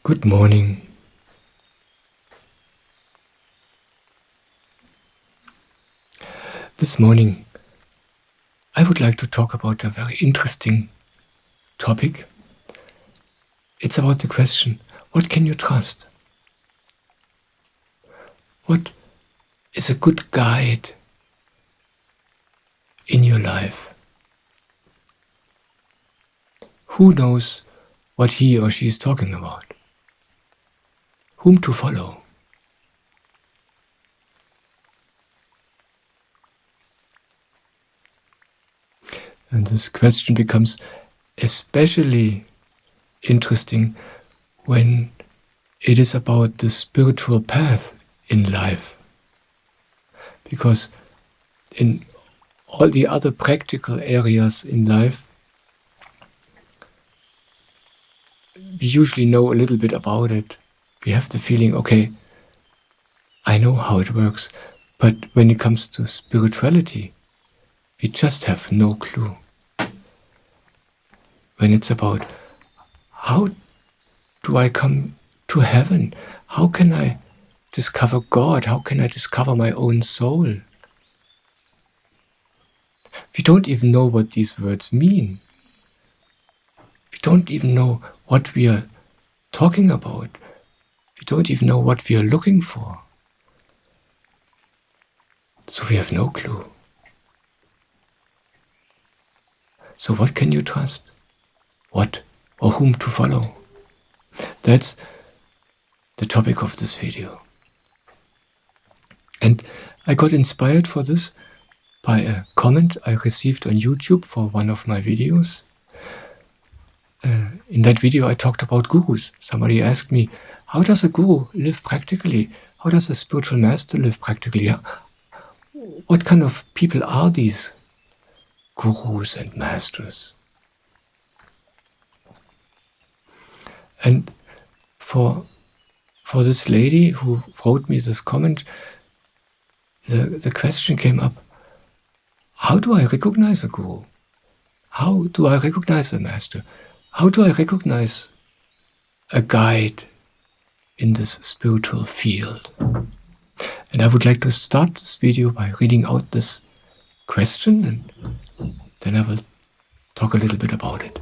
Good morning. This morning I would like to talk about a very interesting topic. It's about the question, what can you trust? What is a good guide in your life? Who knows what he or she is talking about? Whom to follow? And this question becomes especially interesting when it is about the spiritual path in life. Because in all the other practical areas in life, we usually know a little bit about it. We have the feeling, okay, I know how it works. But when it comes to spirituality, we just have no clue. When it's about how do I come to heaven? How can I discover God? How can I discover my own soul? We don't even know what these words mean. We don't even know what we are talking about. We don't even know what we are looking for. So we have no clue. So what can you trust? What or whom to follow? That's the topic of this video. And I got inspired for this by a comment I received on YouTube for one of my videos. In that video I talked about gurus. Somebody asked me, how does a guru live practically? How does a spiritual master live practically? What kind of people are these gurus and masters? And for this lady who wrote me this comment, the question came up, how do I recognize a guru? How do I recognize a master? How do I recognize a guide in this spiritual field? And I would like to start this video by reading out this question, and then I will talk a little bit about it.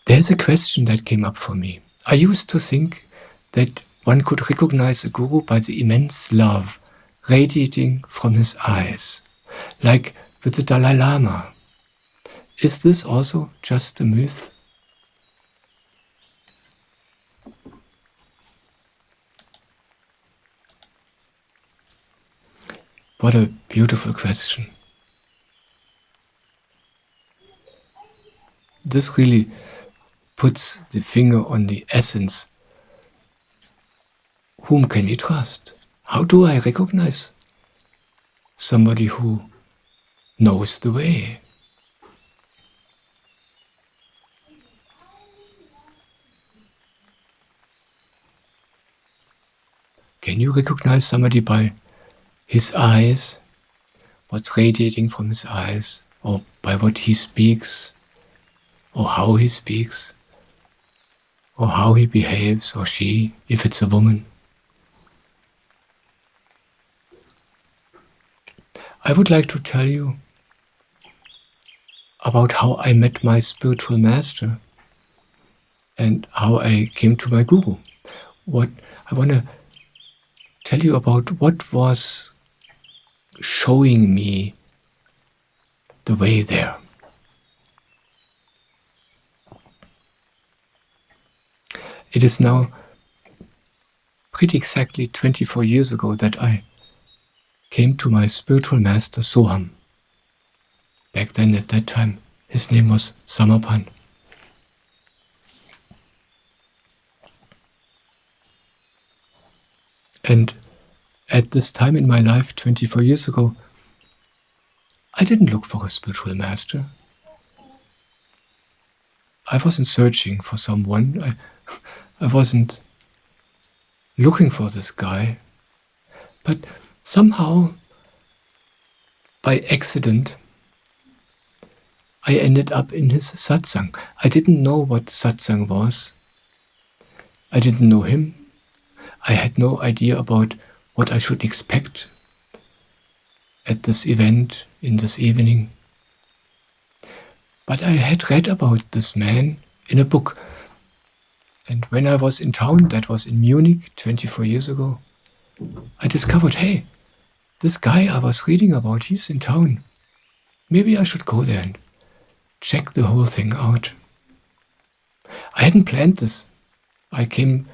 There's a question that came up for me. I used to think that one could recognize a guru by the immense love radiating from his eyes, like with the Dalai Lama. Is this also just a myth? What a beautiful question. This really puts the finger on the essence. Whom can we trust? How do I recognize somebody who knows the way? Can you recognize somebody by his eyes, what's radiating from his eyes, or by what he speaks, or how he speaks, or how he behaves, or she, if it's a woman? I would like to tell you about how I met my spiritual master and how I came to my guru. What I want to tell you about what was showing me the way there. It is now pretty exactly 24 years ago that I came to my spiritual master Soham. Back then, at that time, his name was Samarpan. And at this time in my life, 24 years ago, I didn't look for a spiritual master. I wasn't searching for someone. I wasn't looking for this guy. But somehow by accident, I ended up in his satsang. I didn't know what satsang was. I didn't know him. I had no idea about what I should expect at this event in this evening. But I had read about this man in a book. And when I was in town, that was in Munich 24 years ago, I discovered, hey, this guy I was reading about, he's in town. Maybe I should go there and check the whole thing out. I hadn't planned this. I came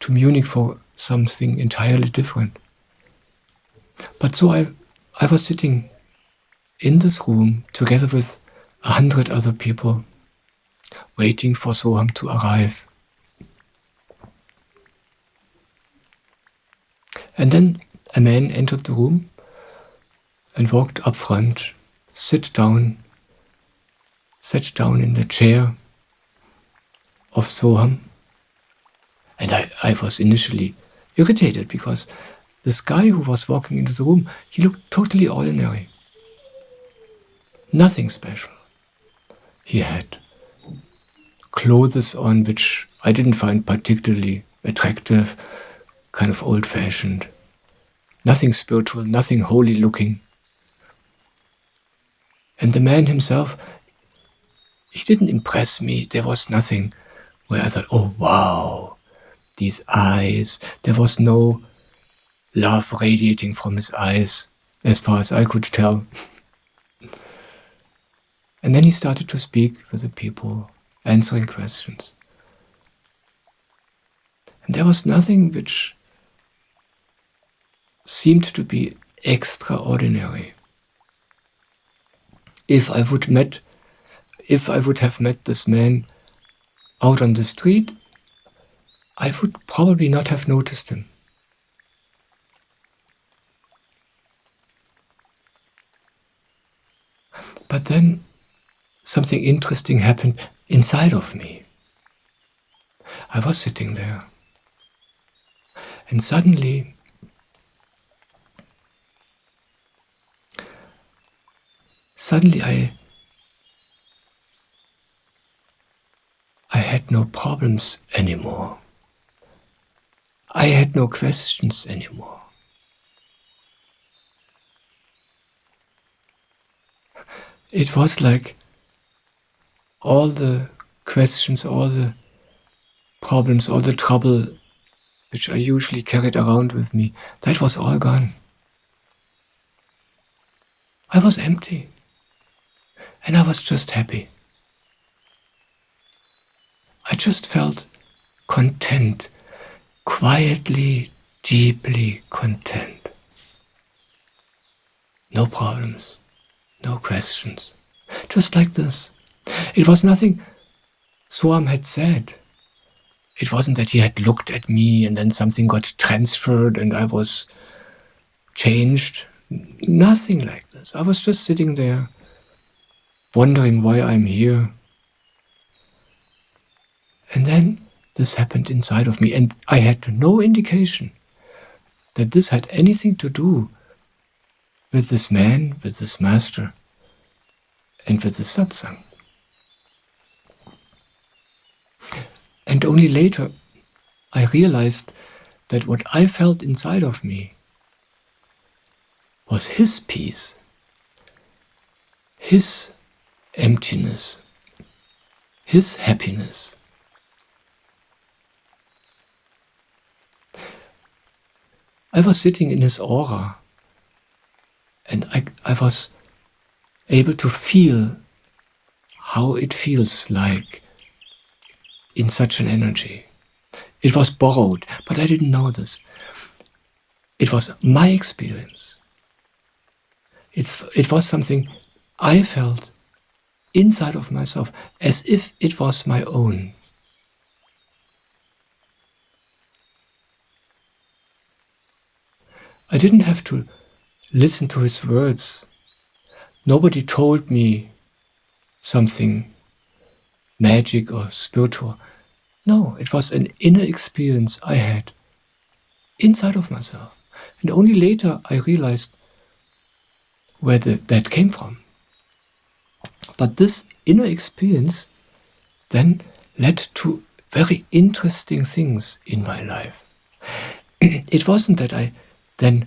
to Munich for something entirely different. But so I was sitting in this room together with 100 other people, waiting for Soham to arrive. And then a man entered the room and walked up front, sat down in the chair of Soham. And I was initially irritated because this guy who was walking into the room, he looked totally ordinary. Nothing special. He had clothes on which I didn't find particularly attractive, kind of old-fashioned. Nothing spiritual, nothing holy looking. And the man himself, he didn't impress me. There was nothing where I thought, oh wow, these eyes. There was no love radiating from his eyes, as far as I could tell. And then he started to speak with the people, answering questions. And there was nothing which seemed to be extraordinary. If I would have met this man out on the street, I would probably not have noticed him. But then something interesting happened inside of me. I was sitting there, and suddenly I had no problems anymore. I had no questions anymore. It was like all the questions, all the problems, all the trouble which I usually carried around with me, that was all gone. I was empty, and I was just happy. I just felt content, quietly, deeply content. No problems, no questions, just like this. It was nothing Soham had said. It wasn't that he had looked at me and then something got transferred and I was changed. Nothing like this. I was just sitting there, wondering why I'm here. And then this happened inside of me, and I had no indication that this had anything to do with this man, with this master, and with the satsang. And only later I realized that what I felt inside of me was his peace, his emptiness, his happiness. I was sitting in his aura, and I was able to feel how it feels like in such an energy. It was borrowed, but I didn't know this. It was my experience. It was something I felt inside of myself, as if it was my own. I didn't have to listen to his words. Nobody told me something magic or spiritual. No, it was an inner experience I had inside of myself. And only later I realized where that came from. But this inner experience then led to very interesting things in my life. It wasn't that I then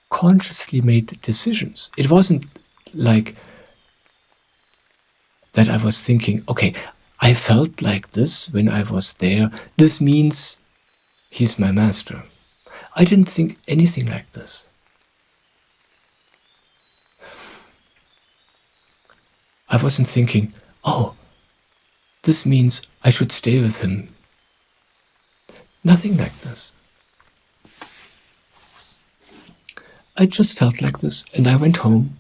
consciously made decisions. It wasn't like that I was thinking, okay, I felt like this when I was there. This means he's my master. I didn't think anything like this. I wasn't thinking, oh, this means I should stay with him. Nothing like this. I just felt like this, and I went home.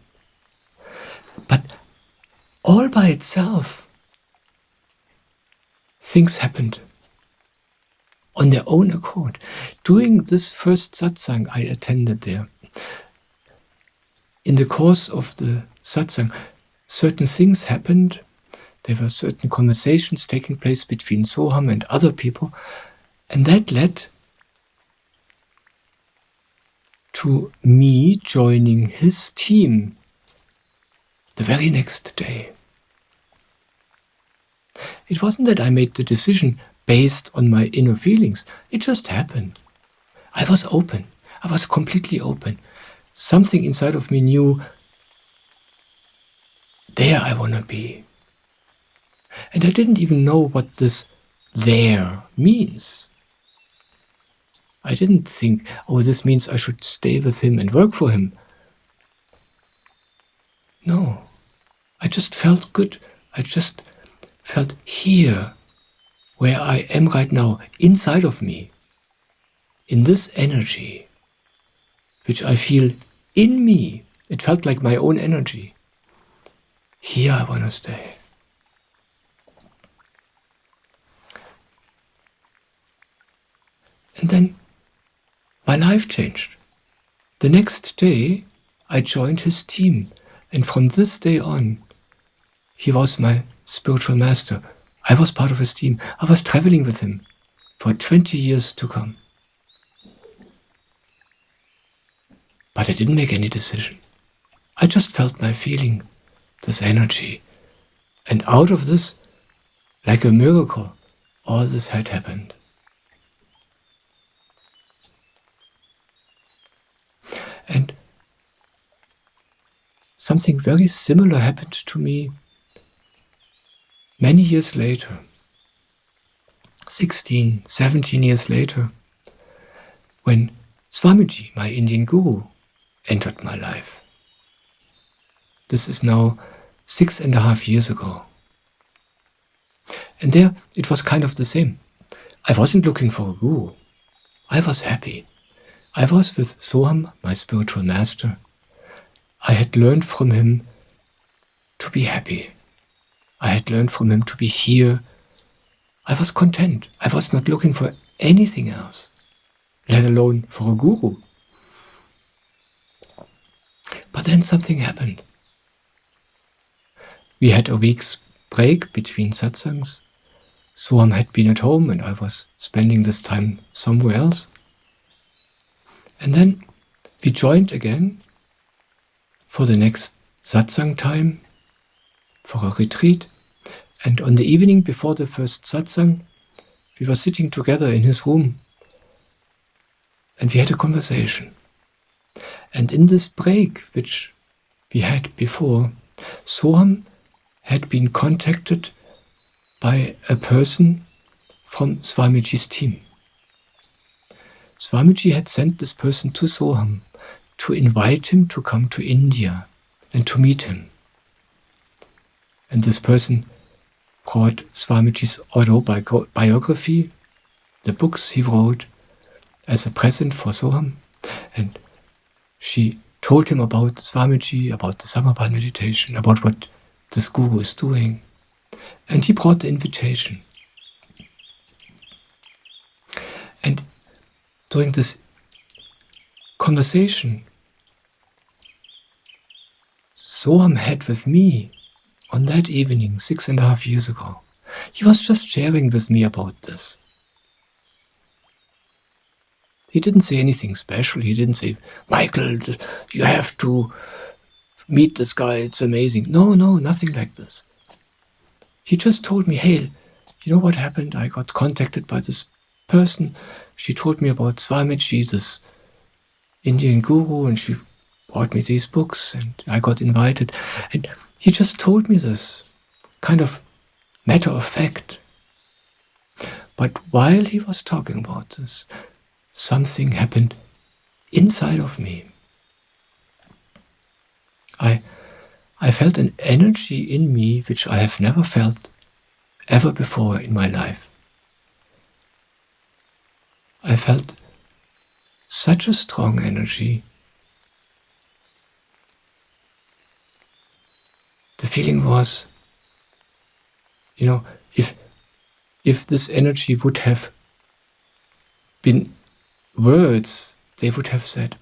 But all by itself, things happened on their own accord. During this first satsang I attended there, in the course of the satsang, certain things happened. There were certain conversations taking place between Soham and other people, and that led to me joining his team the very next day. It wasn't that I made the decision based on my inner feelings. It just happened. I was open. I was completely open. Something inside of me knew, there I want to be. And I didn't even know what this there means. I didn't think, oh, this means I should stay with him and work for him. No, I just felt good. I just felt here, where I am right now, inside of me, in this energy, which I feel in me. It felt like my own energy. Here I want to stay. And then my life changed. The next day, I joined his team, and from this day on, he was my spiritual master. I was part of his team. I was traveling with him for 20 years to come. But I didn't make any decision. I just felt my feeling, this energy. And out of this, like a miracle, all this had happened. And something very similar happened to me many years later, 16, 17 years later, when Swamiji, my Indian guru, entered my life. This is now 6.5 years ago. And there it was kind of the same. I wasn't looking for a guru. I was happy. I was with Soham, my spiritual master. I had learned from him to be happy. I had learned from him to be here. I was content. I was not looking for anything else, let alone for a guru. But then something happened. We had a week's break between satsangs. Soham had been at home and I was spending this time somewhere else. And then we joined again for the next satsang time, for a retreat. And on the evening before the first satsang, we were sitting together in his room and we had a conversation. And in this break, which we had before, Soham had been contacted by a person from Swamiji's team. Swamiji had sent this person to Soham to invite him to come to India and to meet him. And this person brought Swamiji's autobiography, the books he wrote, as a present for Soham. And she told him about Swamiji, about the Samarpan meditation, about what this guru is doing. And he brought the invitation. And during this conversation Soham had with me on that evening 6.5 years ago, he was just sharing with me about this. He didn't say anything special. He didn't say, Michael, you have to meet this guy, it's amazing. No, nothing like this. He just told me, hey, you know what happened? I got contacted by this person. She told me about Swamiji, this Indian guru, and she brought me these books, and I got invited. And he just told me this, kind of matter of fact. But while he was talking about this, something happened inside of me. I felt an energy in me which I have never felt ever before in my life. I felt such a strong energy. The feeling was, if this energy would have been words, they would have said,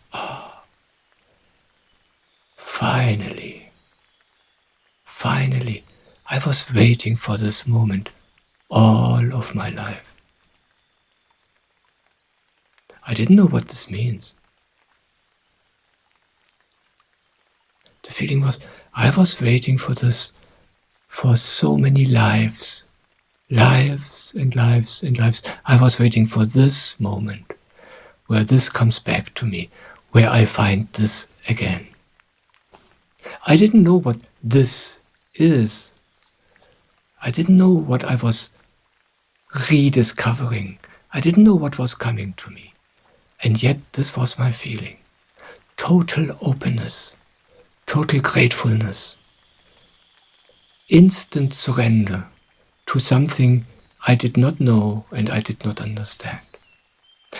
finally, I was waiting for this moment all of my life. I didn't know what this means. The feeling was, I was waiting for this for so many lives. Lives and lives and lives. I was waiting for this moment where this comes back to me, where I find this again. I didn't know what this is. I didn't know what I was rediscovering. I didn't know what was coming to me. And yet this was my feeling. Total openness, total gratefulness, instant surrender to something I did not know and I did not understand.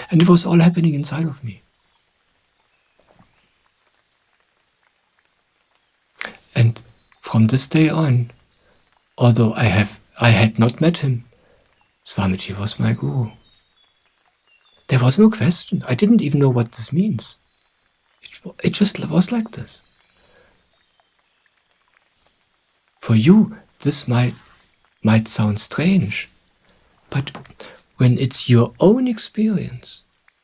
And it was all happening inside of me. And from this day on, although I had not met him, Swamiji was my guru. There was no question. I didn't even know what this means. It just was like this. For you, this might sound strange, but when it's your own experience,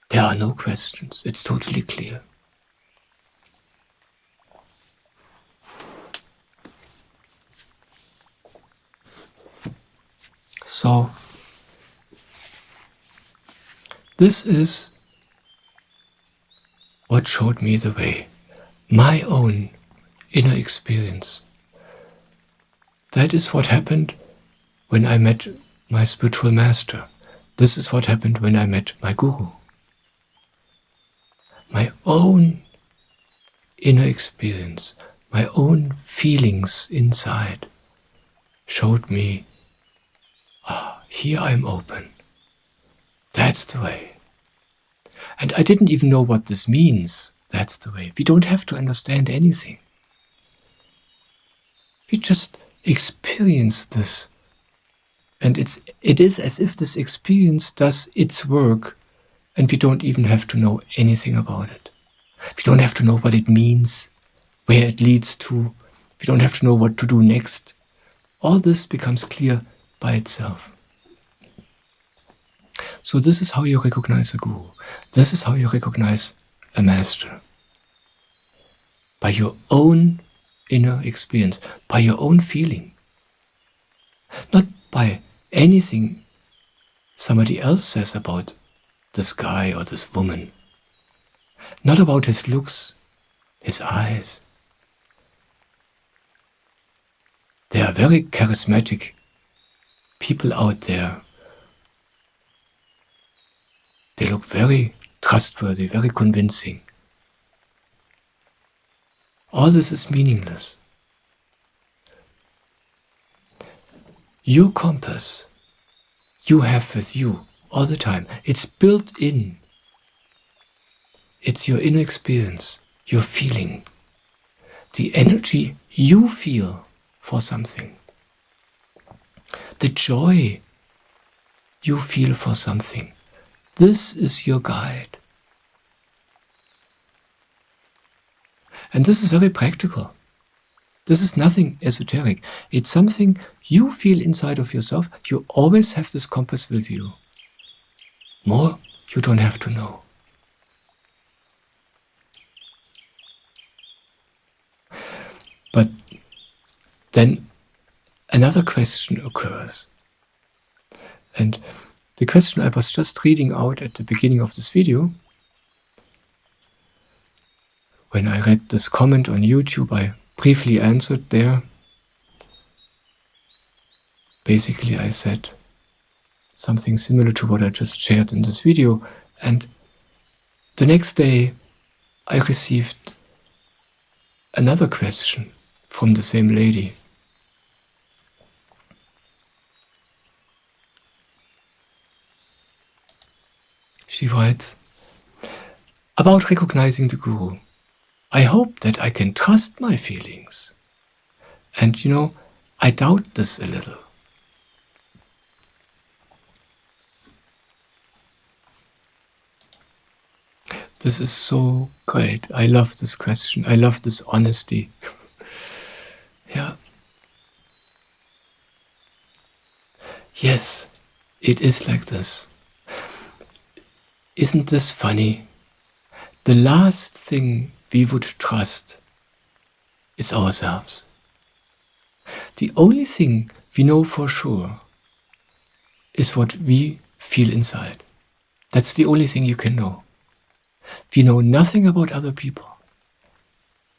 there are no questions. It's totally clear. So, this is what showed me the way, my own inner experience. That is what happened when I met my spiritual master. This is what happened when I met my guru. My own inner experience, my own feelings inside showed me, here I'm open. That's the way. And I didn't even know what this means. That's the way. We don't have to understand anything. We just experience this. And it is as if this experience does its work, and we don't even have to know anything about it. We don't have to know what it means, where it leads to. We don't have to know what to do next. All this becomes clear by itself. So this is how you recognize a guru. This is how you recognize a master. By your own inner experience, by your own feeling. Not by anything somebody else says about this guy or this woman. Not about his looks, his eyes. There are very charismatic people out there. They look very trustworthy, very convincing. All this is meaningless. Your compass you have with you all the time, it's built in. It's your inner experience, your feeling, the energy you feel for something, the joy you feel for something. This is your guide. And this is very practical. This is nothing esoteric. It's something you feel inside of yourself. You always have this compass with you. More you don't have to know. then another question occurs. And the question I was just reading out at the beginning of this video, when I read this comment on YouTube, I briefly answered there. Basically, I said something similar to what I just shared in this video, and the next day I received another question from the same lady. She writes, about recognizing the Guru. I hope that I can trust my feelings. And I doubt this a little. This is so great. I love this question. I love this honesty. Yeah. Yes, it is like this. Isn't this funny? The last thing we would trust is ourselves. The only thing we know for sure is what we feel inside. That's the only thing you can know. We know nothing about other people.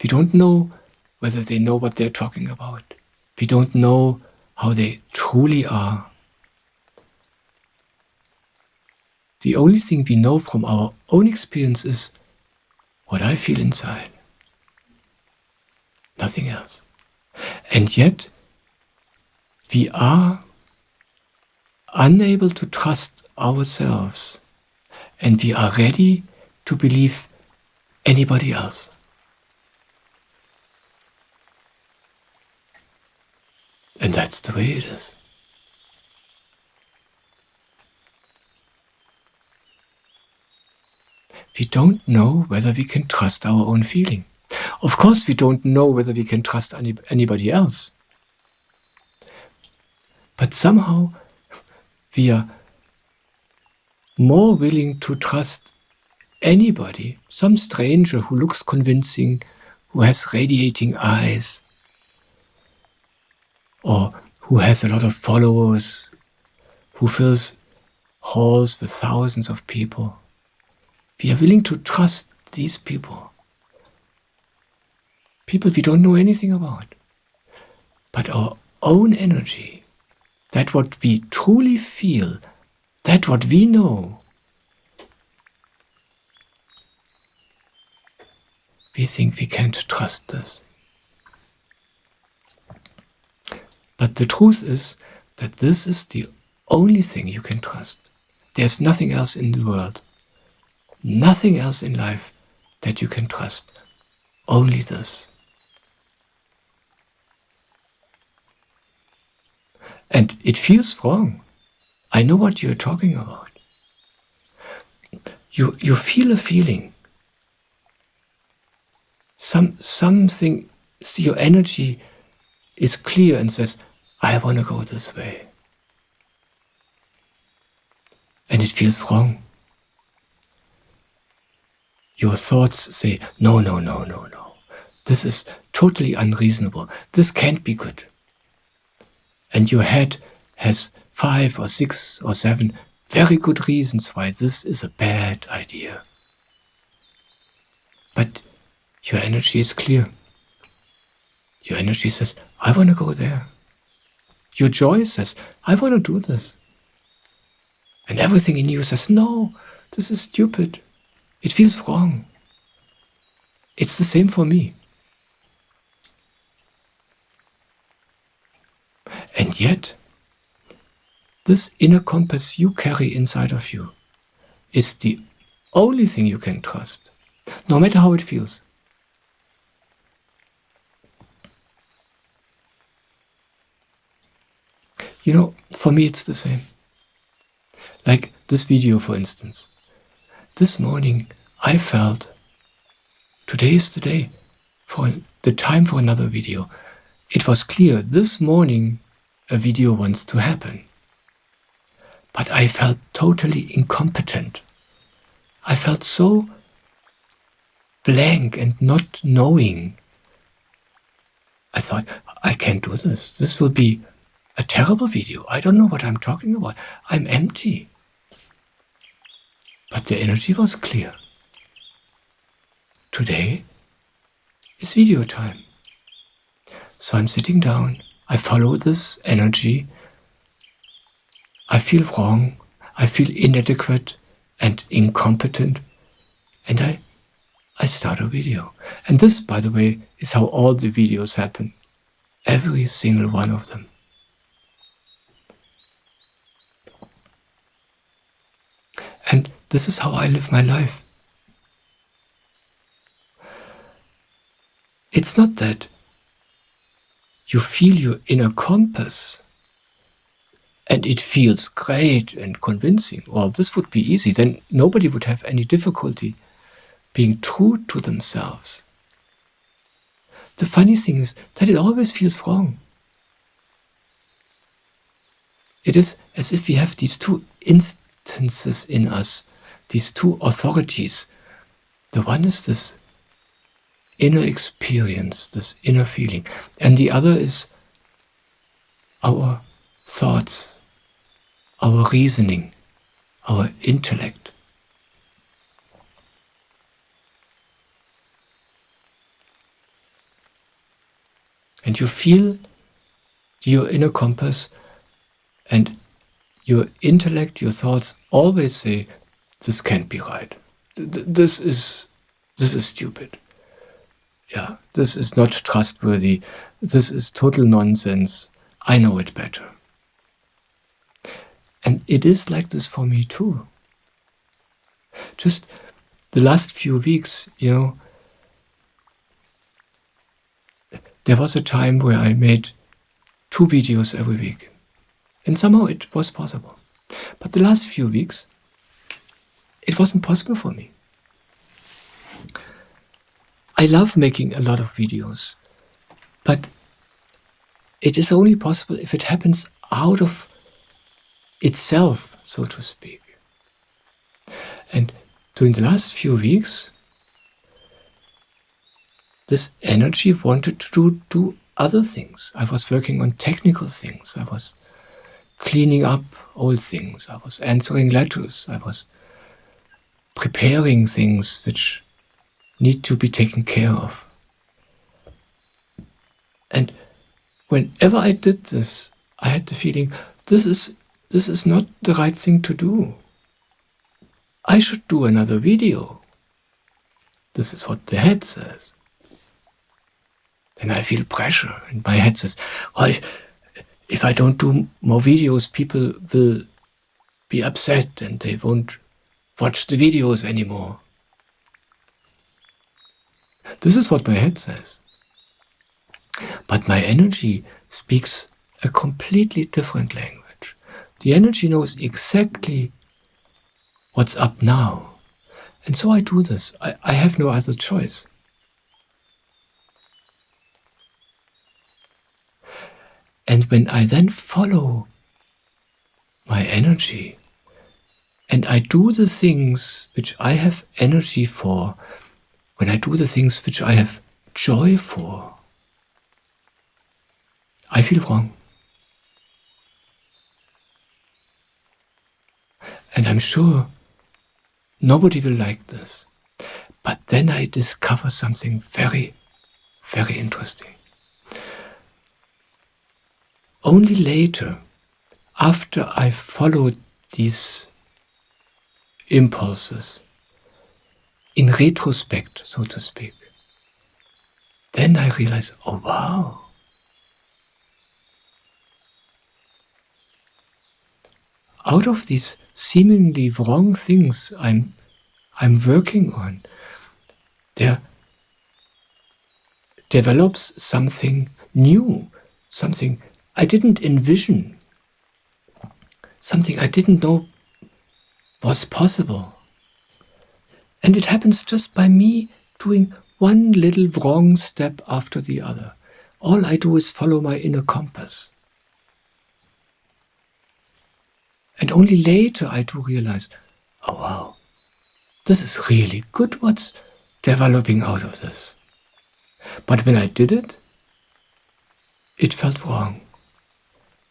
We don't know whether they know what they're talking about. We don't know how they truly are. The only thing we know from our own experience is what I feel inside. Nothing else. And yet, we are unable to trust ourselves, and we are ready to believe anybody else. And that's the way it is. We don't know whether we can trust our own feeling. Of course, we don't know whether we can trust anybody else. But somehow, we are more willing to trust anybody, some stranger who looks convincing, who has radiating eyes, or who has a lot of followers, who fills halls with thousands of people. We are willing to trust these people. People we don't know anything about. But our own energy, that what we truly feel, that what we know, we think we can't trust this. But the truth is that this is the only thing you can trust. There's nothing else in the world, nothing else in life that you can trust. Only this. And it feels wrong. I know what you're talking about. You feel a feeling. Something, your energy is clear and says, I want to go this way. And it feels wrong. Your thoughts say, no. This is totally unreasonable. This can't be good. And your head has 5 or 6 or 7 very good reasons why this is a bad idea. But your energy is clear. Your energy says, I want to go there. Your joy says, I want to do this. And everything in you says, no, this is stupid. It feels wrong. It's the same for me. And yet, this inner compass you carry inside of you is the only thing you can trust, no matter how it feels. For me it's the same. Like this video, for instance. This morning I felt, today is the day, for the time for another video. It was clear this morning a video wants to happen. But I felt totally incompetent. I felt so blank and not knowing. I thought, I can't do this. This will be a terrible video. I don't know what I'm talking about. I'm empty. But the energy was clear. Today is video time. So I'm sitting down. I follow this energy. I feel wrong. I feel inadequate and incompetent. And I start a video. And this, by the way, is how all the videos happen. Every single one of them. And this is how I live my life. It's not that you feel your inner compass and it feels great and convincing. Well, this would be easy. Then nobody would have any difficulty being true to themselves. The funny thing is that it always feels wrong. It is as if we have these two instances in us, these two authorities. The one is this inner experience, this inner feeling, and the other is our thoughts, our reasoning, our intellect. And you feel your inner compass, and your intellect, your thoughts always say, this can't be right. This is stupid. Yeah, this is not trustworthy. This is total nonsense. I know it better. And it is like this for me too. Just the last few weeks, there was a time where I made 2 videos every week. And somehow it was possible. But the last few weeks, it wasn't possible for me. I love making a lot of videos, but it is only possible if it happens out of itself, so to speak. And during the last few weeks, this energy wanted to do other things. I was working on technical things. I was cleaning up old things. I was answering letters. I was preparing things which need to be taken care of. And whenever I did this, I had the feeling, this is not the right thing to do. I should do another video. This is what the head says. Then I feel pressure, and my head says, well, if I don't do more videos, people will be upset and they won't watch the videos anymore. This is what my head says. But my energy speaks a completely different language. The energy knows exactly what's up now. And so I do this. I have no other choice. And when I then follow my energy, and I do the things which I have energy for, when I do the things which I have joy for, I feel wrong. And I'm sure nobody will like this. But then I discover something very, very interesting. Only later, after I followed these impulses, in retrospect, so to speak, then I realize, oh wow, out of these seemingly wrong things I'm working on, there develops something new, something I didn't envision, something I didn't know was possible. And it happens just by me doing one little wrong step after the other. All I do is follow my inner compass. And only later I do realize, oh wow, this is really good what's developing out of this. But when I did it, it felt wrong.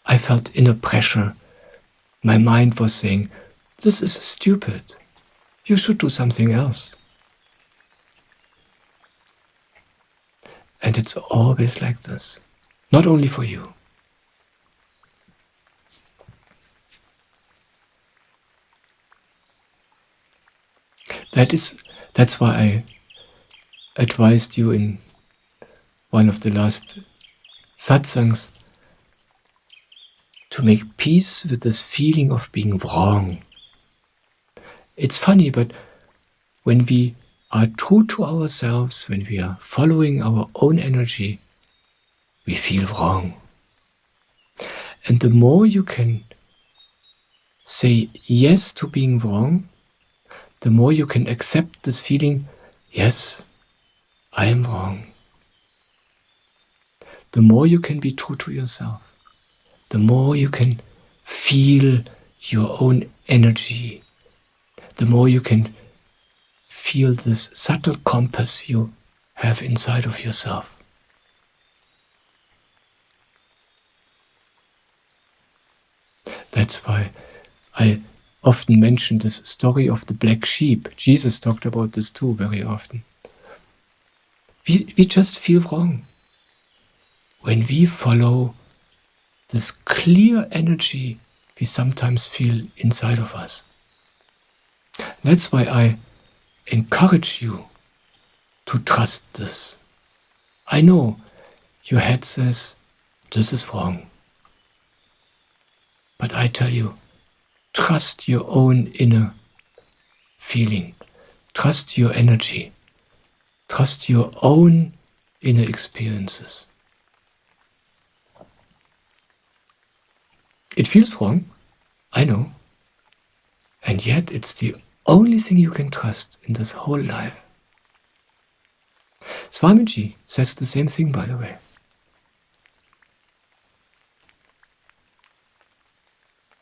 I felt inner pressure. My mind was saying, this is stupid. You should do something else. And it's always like this. Not only for you. That's why I advised you in one of the last satsangs to make peace with this feeling of being wrong. It's funny, but when we are true to ourselves, when we are following our own energy, we feel wrong. And the more you can say yes to being wrong, the more you can accept this feeling, yes, I am wrong. The more you can be true to yourself, the more you can feel your own energy, the more you can feel this subtle compass you have inside of yourself. That's why I often mention this story of the black sheep. Jesus talked about this too very often. We just feel wrong when we follow this clear energy we sometimes feel inside of us. That's why I encourage you to trust this. I know your head says, this is wrong. But I tell you, trust your own inner feeling. Trust your energy. Trust your own inner experiences. It feels wrong, I know. And yet it's the only thing you can trust in this whole life. Swamiji says the same thing, by the way.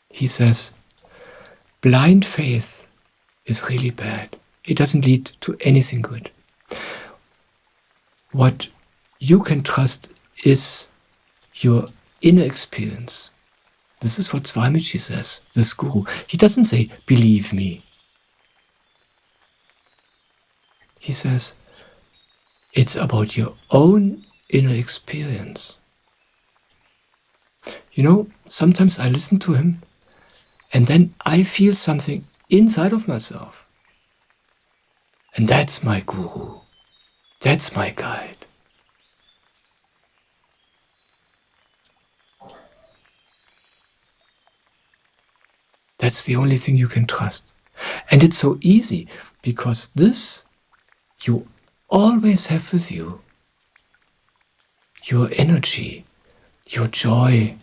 He says, blind faith is really bad. It doesn't lead to anything good. What you can trust is your inner experience. This is what Swamiji says, this guru. He doesn't say, believe me. He says, it's about your own inner experience. You know, sometimes I listen to him and then I feel something inside of myself. And that's my guru. That's my guide. That's the only thing you can trust. And it's so easy because this you always have with you. Your energy, your joy.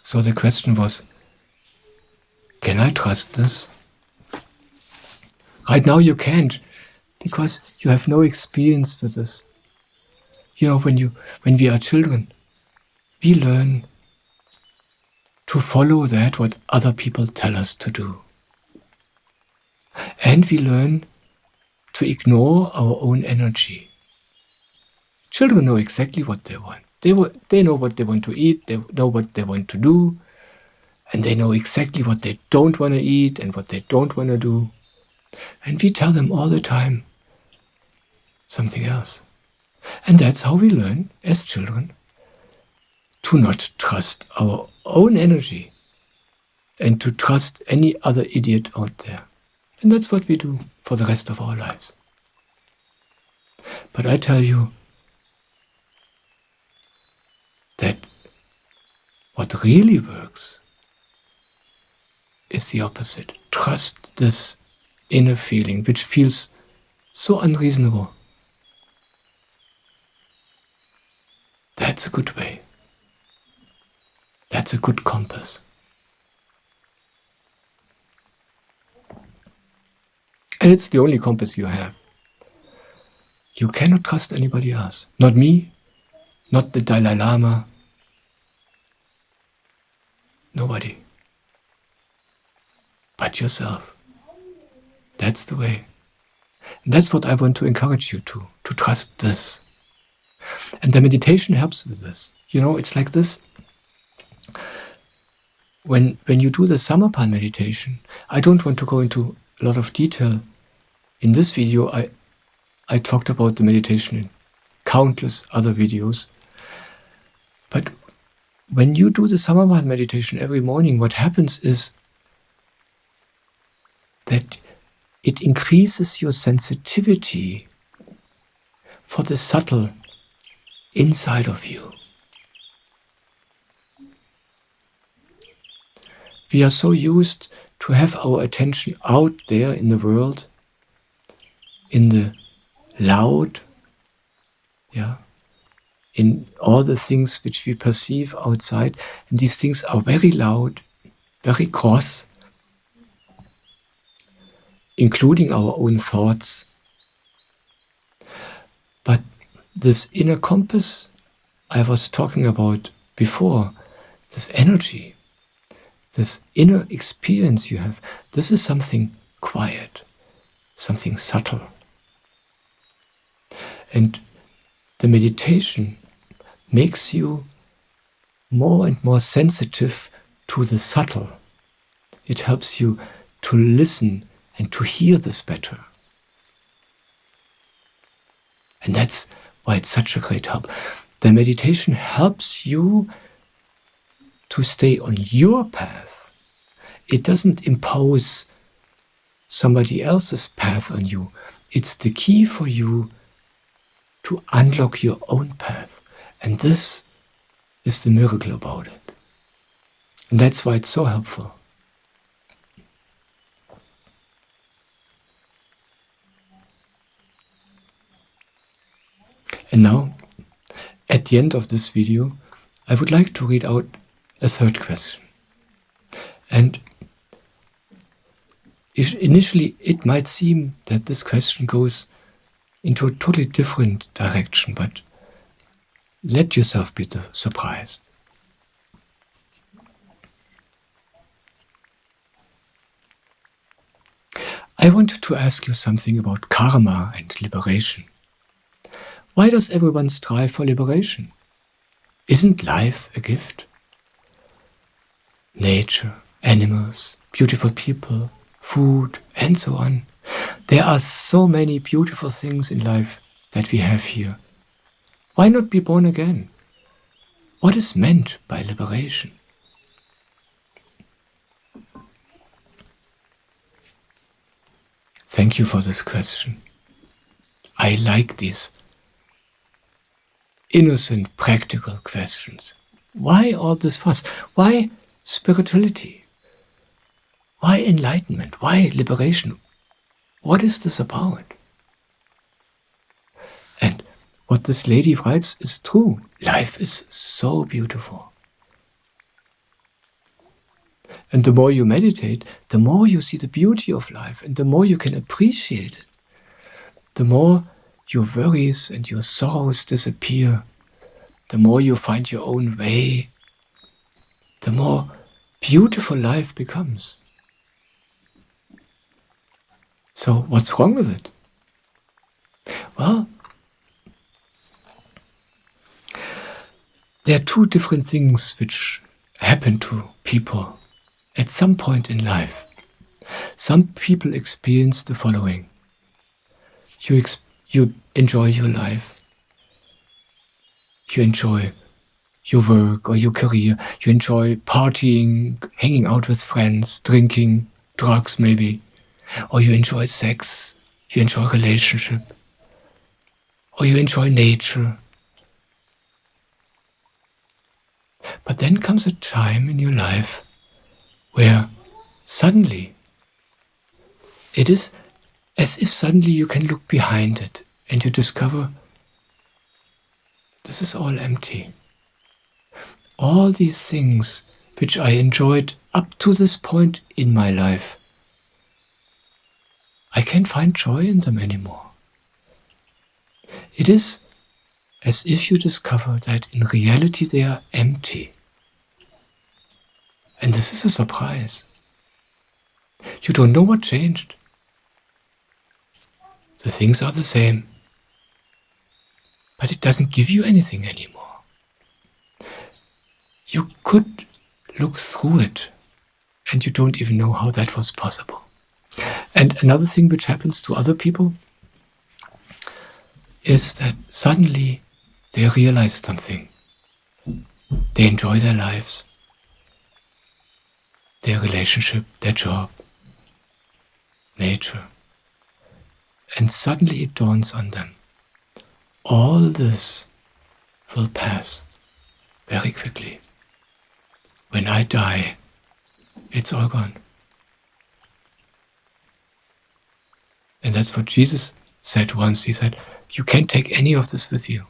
So the question was, can I trust this? Right now you can't, because you have no experience with this. You know, when we are children, we learn to follow that what other people tell us to do. And we learn to ignore our own energy. Children know exactly what they want. They know what they want to eat, they know what they want to do, and they know exactly what they don't want to eat and what they don't want to do. And we tell them all the time something else. And that's how we learn as children to not trust our own energy and to trust any other idiot out there. And that's what we do for the rest of our lives. But I tell you that what really works is the opposite. Trust this inner feeling, which feels so unreasonable. That's a good way. That's a good compass. And it's the only compass you have. You cannot trust anybody else. Not me, not the Dalai Lama. Nobody. But yourself. That's the way. And that's what I want to encourage you to trust this. And the meditation helps with this. It's like this. When you do the Samarpan meditation, I don't want to go into a lot of detail. In this video, I talked about the meditation in countless other videos. But when you do the Samarpan meditation every morning, what happens is that it increases your sensitivity for the subtle inside of you. We are so used to have our attention out there in the world, in the loud, in all the things which we perceive outside. And these things are very loud, very cross, including our own thoughts. But this inner compass I was talking about before, this energy, this inner experience you have, this is something quiet, something subtle. And the meditation makes you more and more sensitive to the subtle. It helps you to listen and to hear this better. And that's why it's such a great help. The meditation helps you to stay on your path. It doesn't impose somebody else's path on you. It's the key for you to unlock your own path. And this is the miracle about it. And that's why it's so helpful. And now, at the end of this video, I would like to read out a third question. And initially, it might seem that this question goes into a totally different direction, but let yourself be surprised. I want to ask you something about karma and liberation. Why does everyone strive for liberation? Isn't life a gift? Nature, animals, beautiful people, food, and so on. There are so many beautiful things in life that we have here. Why not be born again? What is meant by liberation? Thank you for this question. I like these innocent, practical questions. Why all this fuss? Why spirituality? Why enlightenment? Why liberation? What is this about? And what this lady writes is true. Life is so beautiful. And the more you meditate, the more you see the beauty of life, and the more you can appreciate it. The more your worries and your sorrows disappear, the more you find your own way, the more beautiful life becomes. So what's wrong with it? Well, there are two different things which happen to people at some point in life. Some people experience the following. You enjoy your life. You enjoy your work or your career. You enjoy partying, hanging out with friends, drinking, drugs maybe. Or you enjoy sex. You enjoy relationship. Or you enjoy nature. But then comes a time in your life where suddenly it is as if suddenly you can look behind it and you discover this is all empty. All these things which I enjoyed up to this point in my life, I can't find joy in them anymore. It is as if you discover that in reality they are empty. And this is a surprise. You don't know what changed. The things are the same, but it doesn't give you anything anymore. You could look through it, and you don't even know how that was possible. And another thing which happens to other people is that suddenly they realize something. They enjoy their lives, their relationship, their job, nature. And suddenly it dawns on them. All this will pass very quickly. When I die, it's all gone. And that's what Jesus said once. He said, you can't take any of this with you.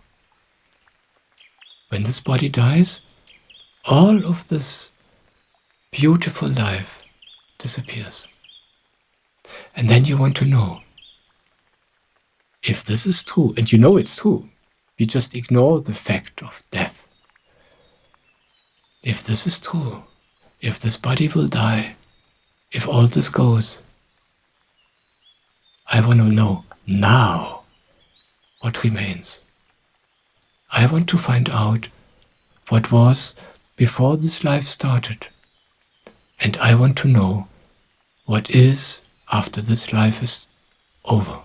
When this body dies, all of this beautiful life disappears. And then you want to know if this is true, and you know it's true. We just ignore the fact of death. If this is true, if this body will die, if all this goes, I want to know now what remains. I want to find out what was before this life started. And I want to know what is after this life is over.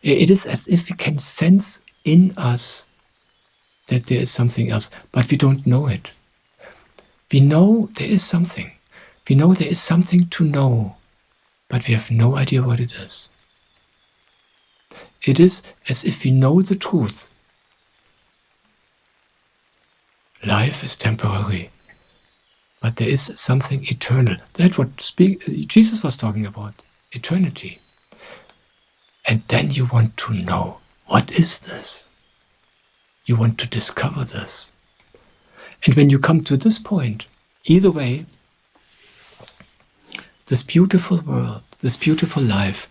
It is as if we can sense in us that there is something else, but we don't know it. We know there is something. We know there is something to know, but we have no idea what it is. It is as if we know the truth. Life is temporary, but there is something eternal. That's what Jesus was talking about, eternity. And then you want to know, what is this? You want to discover this. And when you come to this point, either way, this beautiful world, this beautiful life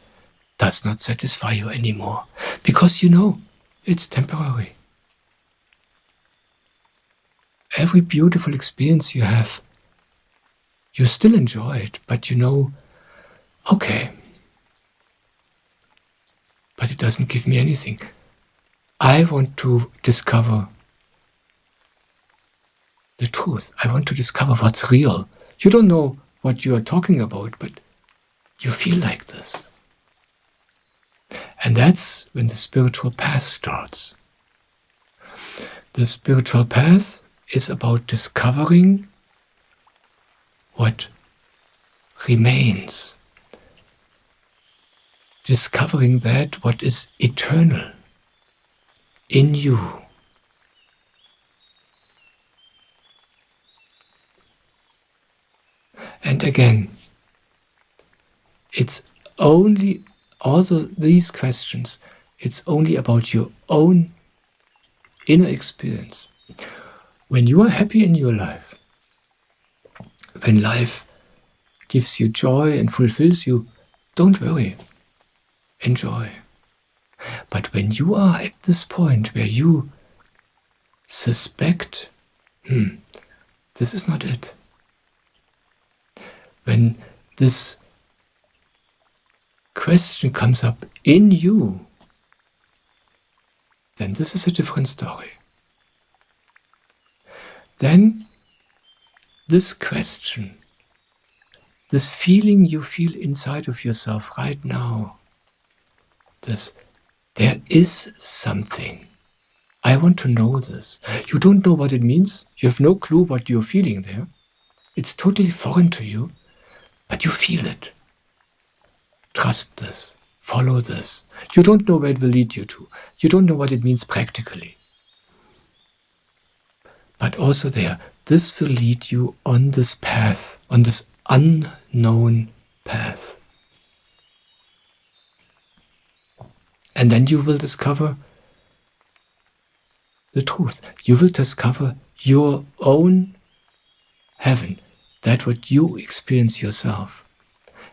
does not satisfy you anymore, because you know it's temporary. Every beautiful experience you have, you still enjoy it, but you know, okay, but it doesn't give me anything. I want to discover the truth. I want to discover what's real. You don't know what you are talking about, but you feel like this. And that's when the spiritual path starts. The spiritual path is about discovering what remains. Discovering that what is eternal in you. And again, it's only, these questions, it's only about your own inner experience. When you are happy in your life, when life gives you joy and fulfills you, don't worry, enjoy. But when you are at this point where you suspect, this is not it. When this question comes up in you, then this is a different story. Then this question, this feeling you feel inside of yourself right now, there is something. I want to know this. You don't know what it means. You have no clue what you're feeling there. It's totally foreign to you, but you feel it. Trust this. Follow this. You don't know where it will lead you to. You don't know what it means practically. But also there, this will lead you on this path, on this unknown path. And then you will discover the truth. You will discover your own heaven, that what you experience yourself.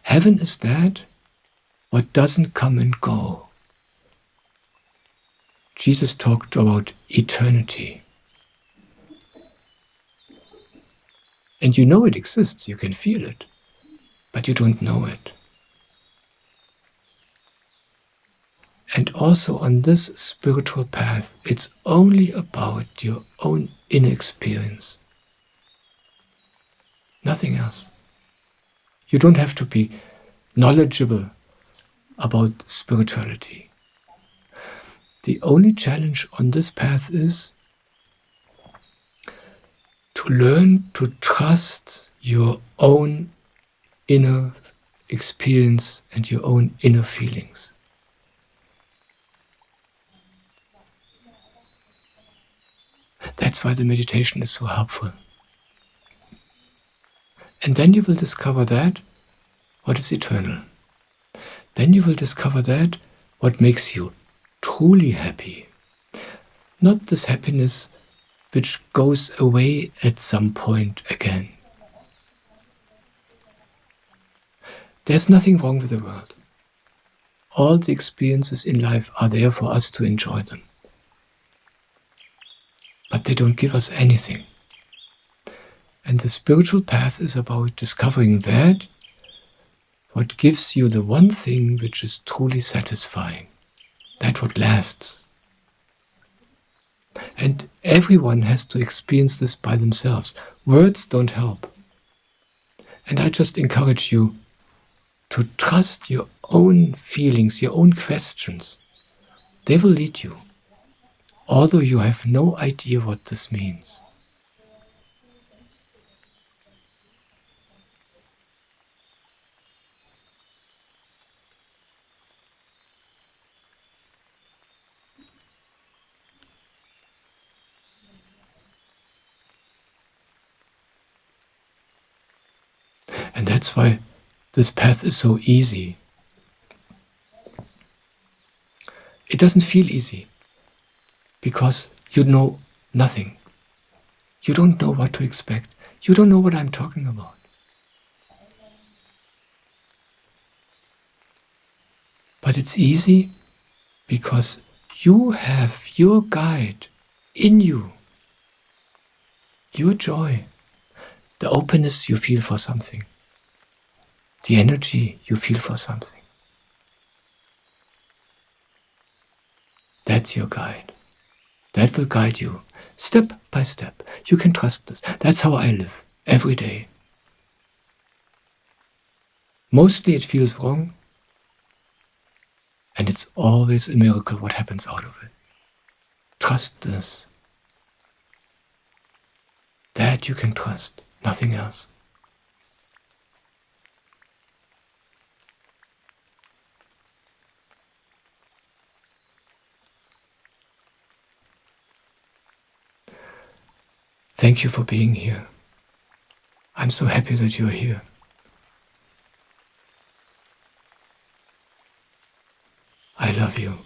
Heaven is that what doesn't come and go. Jesus talked about eternity. And you know it exists, you can feel it, but you don't know it. And also on this spiritual path, it's only about your own inner experience. Nothing else. You don't have to be knowledgeable about spirituality. The only challenge on this path is to learn to trust your own inner experience and your own inner feelings. That's why the meditation is so helpful. And then you will discover that what is eternal. Then you will discover that what makes you truly happy. Not this happiness which goes away at some point again. There's nothing wrong with the world. All the experiences in life are there for us to enjoy them. But they don't give us anything. And the spiritual path is about discovering that what gives you the one thing which is truly satisfying, that what lasts. And everyone has to experience this by themselves. Words don't help. And I just encourage you to trust your own feelings, your own questions. They will lead you, although you have no idea what this means. And that's why this path is so easy. It doesn't feel easy because you know nothing. You don't know what to expect. You don't know what I'm talking about. But it's easy because you have your guide in you, your joy, the openness you feel for something, the energy you feel for something. That's your guide. That will guide you step by step. You can trust this. That's how I live every day. Mostly it feels wrong, and it's always a miracle what happens out of it. Trust this. That you can trust, nothing else. Thank you for being here. I'm so happy that you're here. I love you.